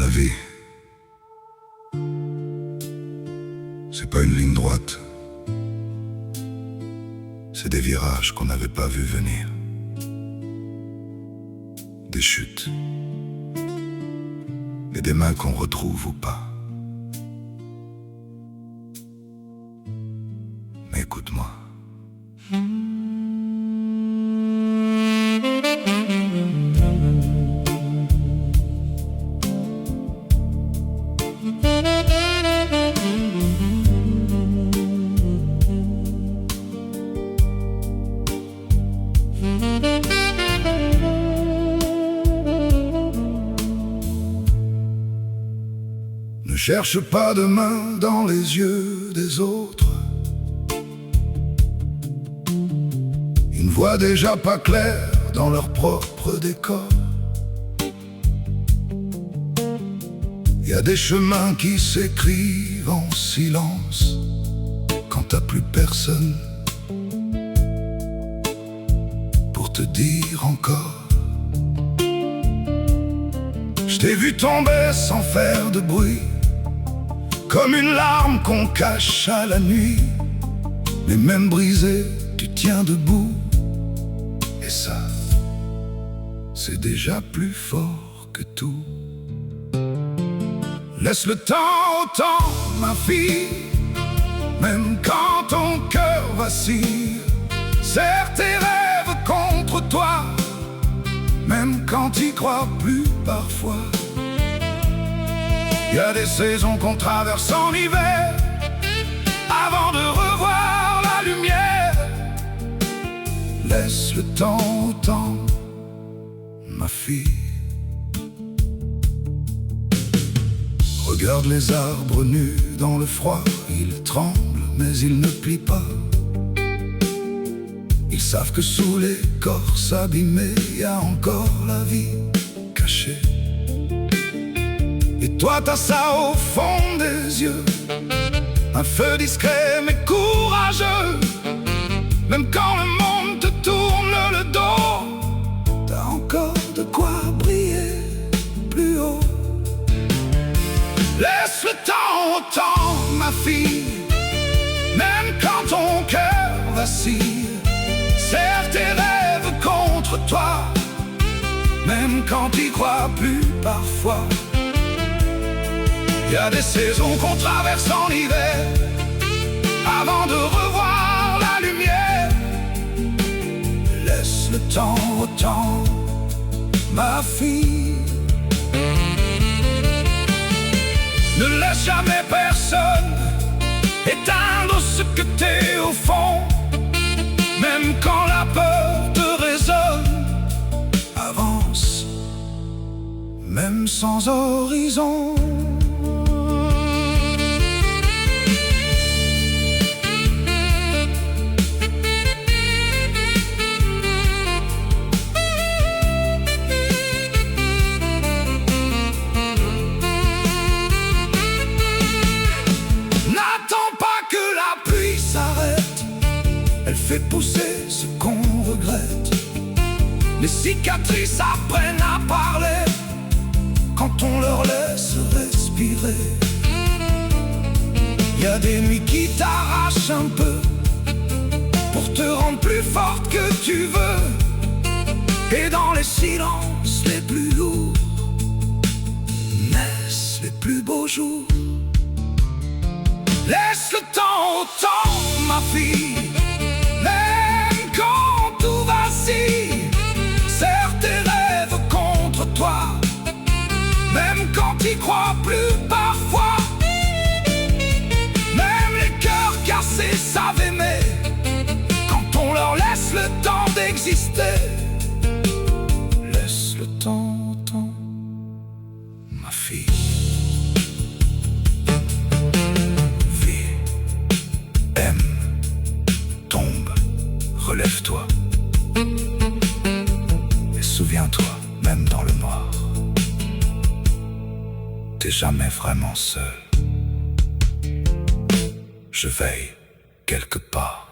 vie, c'est pas une ligne droite. C'est des virages qu'on n'avait pas vus venir. Des chutes. Et des mains qu'on retrouve ou pas. Mais écoute-moi. Ne cherche pas de main dans les yeux des autres. Ils ne voient déjà pas clair dans leur propre décor. Il y a des chemins qui s'écrivent en silence quand t'as plus personne pour te dire encore. Je t'ai vu tomber sans faire de bruit, comme une larme qu'on cache à la nuit. Mais même brisé, tu tiens debout. Et ça, c'est déjà plus fort que tout. Laisse le temps au temps, ma fille. Même quand ton cœur vacille, serre tes rêves contre toi. Même quand t'y crois plus parfois. Il y a des saisons qu'on traverse en hiver avant de revoir la lumière. Laisse le temps au temps, ma fille. Regarde les arbres nus dans le froid. Ils tremblent mais ils ne plient pas. Ils savent que sous l'écorce abîmée, il y a encore la vie cachée. Et toi t'as ça au fond des yeux, un feu discret mais courageux. Même quand le monde te tourne le dos, t'as encore de quoi briller plus haut. Laisse le temps au temps, ma fille. Même quand ton cœur vacille, serre tes rêves contre toi. Même quand t'y crois plus parfois. Il y a des saisons qu'on traverse en hiver avant de revoir la lumière. Laisse le temps au temps, ma fille. Ne laisse jamais personne éteindre ce que t'es au fond. Même quand la peur te résonne, avance, même sans horizon. Elle fait pousser ce qu'on regrette. Les cicatrices apprennent à parler quand on leur laisse respirer. Il y a des nuits qui t'arrachent un peu pour te rendre plus forte que tu veux. Et dans les silences les plus lourds naissent les plus beaux jours. Laisse le temps au temps, ma fille. Même quand tout vacille, serre tes rêves contre toi. Même quand t'y crois plus parfois. Même les cœurs cassés savent aimer quand on leur laisse le temps d'exister. Laisse le temps au temps, ma fille. Relève-toi et souviens-toi, même dans le noir, t'es jamais vraiment seul. Je veille quelque part.